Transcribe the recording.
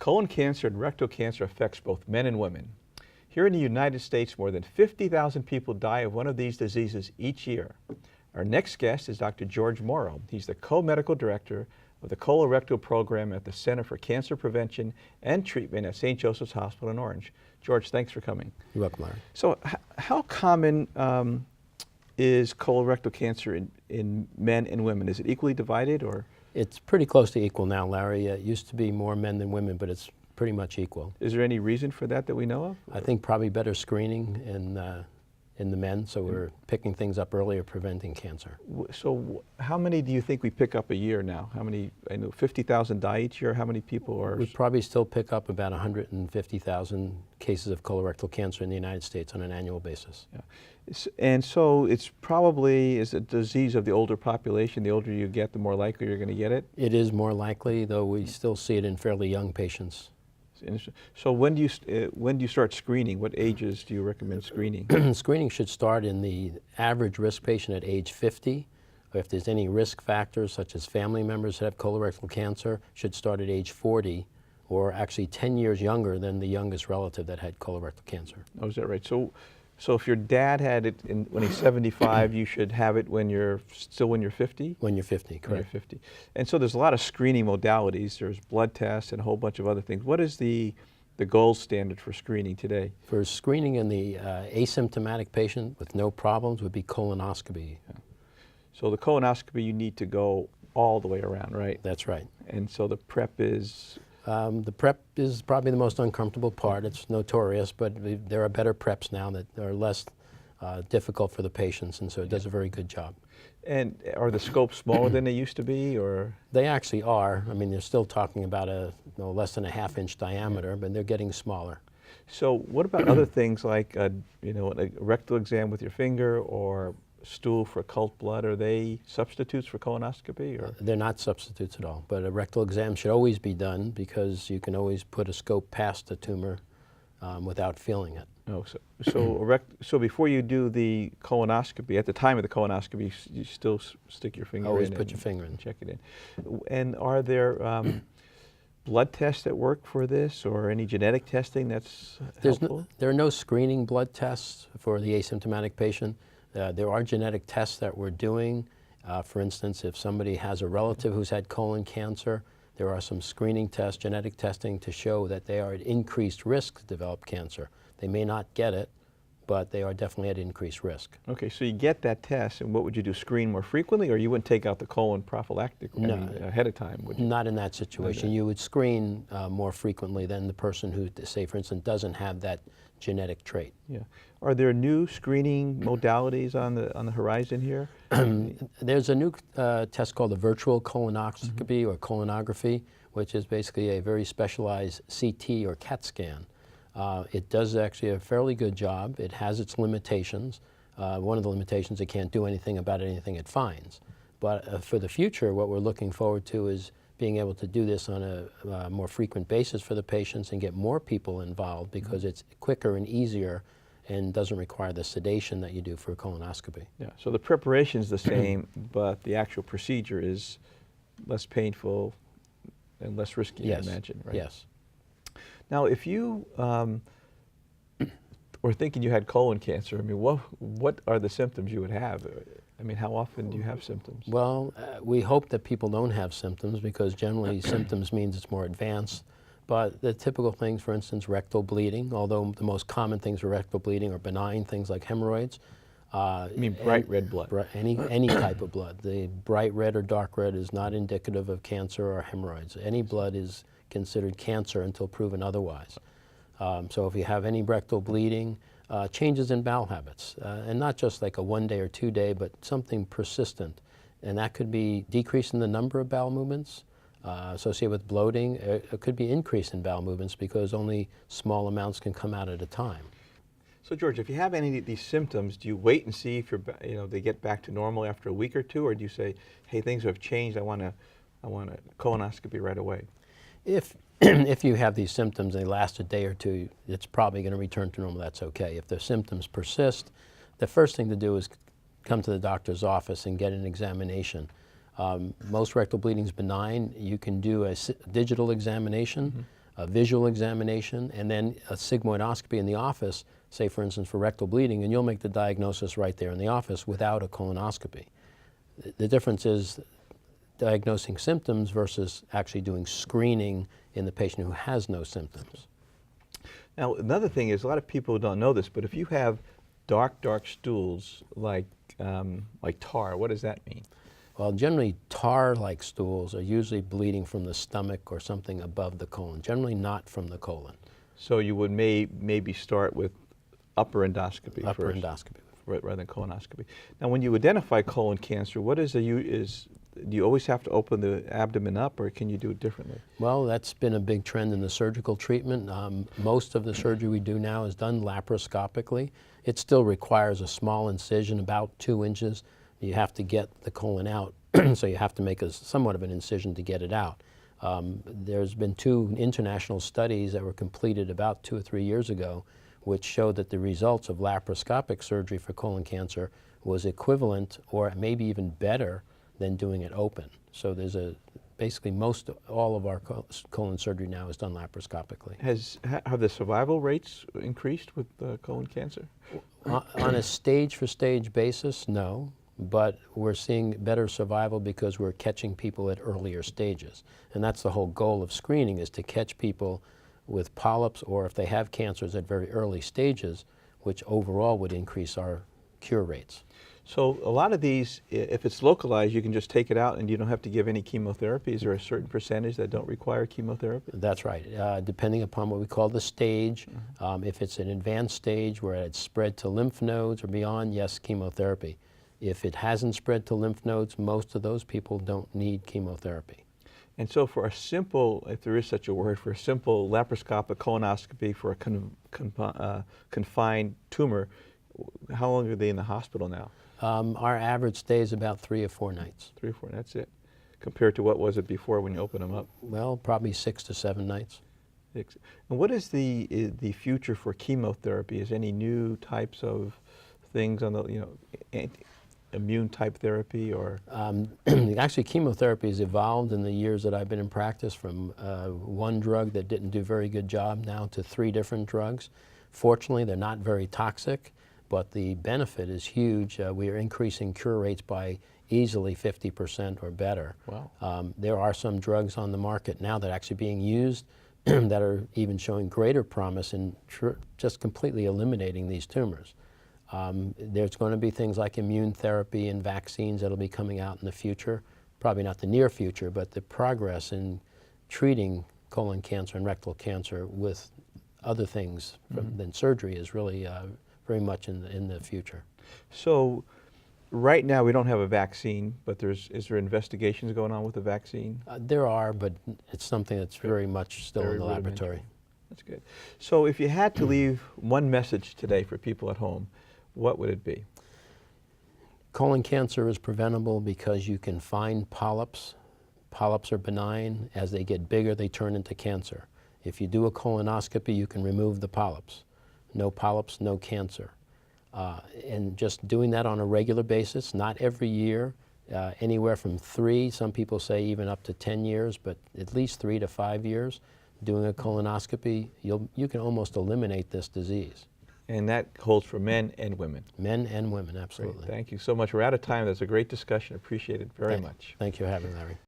Colon cancer and rectal cancer affects both men and women. Here in the United States, more than 50,000 people die of one of these diseases each year. Our next guest is Dr. George Moro. He's the co-medical director of the Colorectal Program at the Center for Cancer Prevention and Treatment at St. Joseph's Hospital in Orange. George, thanks for coming. You're welcome, Larry. So how common is colorectal cancer in men and women? Is it equally divided, or? It's pretty close to equal now, Larry. It used to be more men than women, but it's pretty much equal. Is there any reason for that we know of? I think probably better screening in the men, so we're picking things up earlier, preventing cancer. So how many do you think we pick up a year now? How many? I know 50,000 die each year. How many people are? We probably still pick up about 150,000 cases of colorectal cancer in the United States on an annual basis. Yeah. And so it's probably is a disease of the older population. The older you get, the more likely you're going to get it? It is more likely, though we still see it in fairly young patients. So when do you start screening? What ages do you recommend screening? Screening should start in the average risk patient at age 50. Or if there's any risk factors, such as family members that have colorectal cancer, should start at age 40, or actually 10 years younger than the youngest relative that had colorectal cancer. Oh, is that right? So if your dad had it when he's 75, you should have it when you're 50? When you're 50, correct. When you're 50. And so there's a lot of screening modalities. There's blood tests and a whole bunch of other things. What is the gold standard for screening today? For screening in the asymptomatic patient with no problems would be colonoscopy. Yeah. So the colonoscopy, you need to go all the way around, right? That's right. And so the prep is? The prep is probably the most uncomfortable part. It's notorious, but there are better preps now that are less difficult for the patients, and so it does a very good job. And are the scopes smaller than they used to be, or? They actually are. I mean, they're still talking about less than a half-inch diameter, but they're getting smaller. So what about other things like a rectal exam with your finger or stool for occult blood? Are they substitutes for colonoscopy, or? They're not substitutes at all, but a rectal exam should always be done because you can always put a scope past the tumor without feeling it. Oh, so before you do the colonoscopy, at the time of the colonoscopy, you still stick your finger in. Always put your finger in. Check it in. And are there blood tests that work for this, or any genetic testing that's helpful? There are no screening blood tests for the asymptomatic patient. There are genetic tests that we're doing. For instance, if somebody has a relative who's had colon cancer, there are some screening tests, genetic testing, to show that they are at increased risk to develop cancer. They may not get it, but they are definitely at increased risk. Okay, so you get that test, and what would you do, screen more frequently, or you wouldn't take out the colon prophylactic ahead of time, would you? Not in that situation. You would screen more frequently than the person who, say, for instance, doesn't have that genetic trait. Yeah. Are there new screening modalities on the horizon here? There's a new test called the virtual colonoscopy or colonography, which is basically a very specialized CT or CAT scan. It does actually a fairly good job. It has its limitations. One of the limitations, it can't do anything about anything it finds. But for the future, what we're looking forward to is being able to do this on a more frequent basis for the patients and get more people involved, because it's quicker and easier and doesn't require the sedation that you do for a colonoscopy. Yeah, so the preparation is the same, but the actual procedure is less painful and less risky, yes. I imagine, right? Yes. Now, if you were thinking you had colon cancer, I mean, what are the symptoms you would have? I mean, how often do you have symptoms? Well, we hope that people don't have symptoms, because generally symptoms means it's more advanced. But the typical things, for instance, rectal bleeding, although the most common things for rectal bleeding are benign things like hemorrhoids. You mean bright red blood? Any type of blood. The bright red or dark red is not indicative of cancer or hemorrhoids. Any blood is considered cancer until proven otherwise. So if you have any rectal bleeding, changes in bowel habits, and not just like a 1 day or 2 day, but something persistent. And that could be decrease in the number of bowel movements associated with bloating. It could be increase in bowel movements because only small amounts can come out at a time. So George, if you have any of these symptoms, do you wait and see if they get back to normal after a week or two, or do you say, hey, things have changed, I want a colonoscopy right away? If you have these symptoms and they last a day or two, it's probably going to return to normal. That's okay. If the symptoms persist, the first thing to do is come to the doctor's office and get an examination. Most rectal bleeding is benign. You can do a digital examination. a visual examination, and then a sigmoidoscopy in the office, say for instance for rectal bleeding, and you'll make the diagnosis right there in the office without a colonoscopy. The difference is diagnosing symptoms versus actually doing screening in the patient who has no symptoms. Now, another thing is, a lot of people don't know this, but if you have dark stools like tar, what does that mean? Well, generally tar-like stools are usually bleeding from the stomach or something above the colon, generally not from the colon. So you would maybe start with upper endoscopy Upper first, endoscopy. rather than colonoscopy. Now, when you identify colon cancer, what is do you always have to open the abdomen up, or can you do it differently? Well, that's been a big trend in the surgical treatment. Most of the surgery we do now is done laparoscopically. It still requires a small incision, about 2 inches. You have to get the colon out, so you have to make somewhat of an incision to get it out. There's been 2 international studies that were completed about 2 or 3 years ago, which showed that the results of laparoscopic surgery for colon cancer was equivalent or maybe even better than doing it open. So there's basically all of our colon surgery now is done laparoscopically. Have the survival rates increased with colon cancer? On a stage-for-stage basis, no, but we're seeing better survival because we're catching people at earlier stages. And that's the whole goal of screening, is to catch people with polyps, or if they have cancers at very early stages, which overall would increase our cure rates. So a lot of these, if it's localized, you can just take it out and you don't have to give any chemotherapy. Is there a certain percentage that don't require chemotherapy? That's right. Depending upon what we call the stage, if it's an advanced stage where it's spread to lymph nodes or beyond, yes, chemotherapy. If it hasn't spread to lymph nodes, most of those people don't need chemotherapy. And so for a simple, if there is such a word, for a simple laparoscopic colonoscopy for a confined tumor, how long are they in the hospital now? Our average stay is about 3 or 4 nights. 3 or 4, that's it. Compared to what was it before when you opened them up? Well, probably 6 to 7 nights. And what is the future for chemotherapy? Is any new types of things on the, immune type therapy, or? Actually, chemotherapy has evolved in the years that I've been in practice from one drug that didn't do a very good job now to 3 different drugs. Fortunately, they're not very toxic, but the benefit is huge. We are increasing cure rates by easily 50% or better. Wow. There are some drugs on the market now that are actually being used that are even showing greater promise in just completely eliminating these tumors. There's going to be things like immune therapy and vaccines that'll be coming out in the future. Probably not the near future, but the progress in treating colon cancer and rectal cancer with other things than surgery is really very much in the future. So right now we don't have a vaccine, but is there investigations going on with the vaccine? There are, but it's something that's very much still in the laboratory. That's good. So if you had to leave one message today for people at home, what would it be? Colon cancer is preventable because you can find polyps. Polyps are benign. As they get bigger, they turn into cancer. If you do a colonoscopy, you can remove the polyps. No polyps, no cancer. And just doing that on a regular basis, not every year, anywhere from 3, some people say even up to 10 years, but at least 3 to 5 years, doing a colonoscopy, you can almost eliminate this disease. And that holds for men and women. Men and women, absolutely. Great. Thank you so much. We're out of time. That's a great discussion. Appreciate it very much. Thank you for having me, Larry.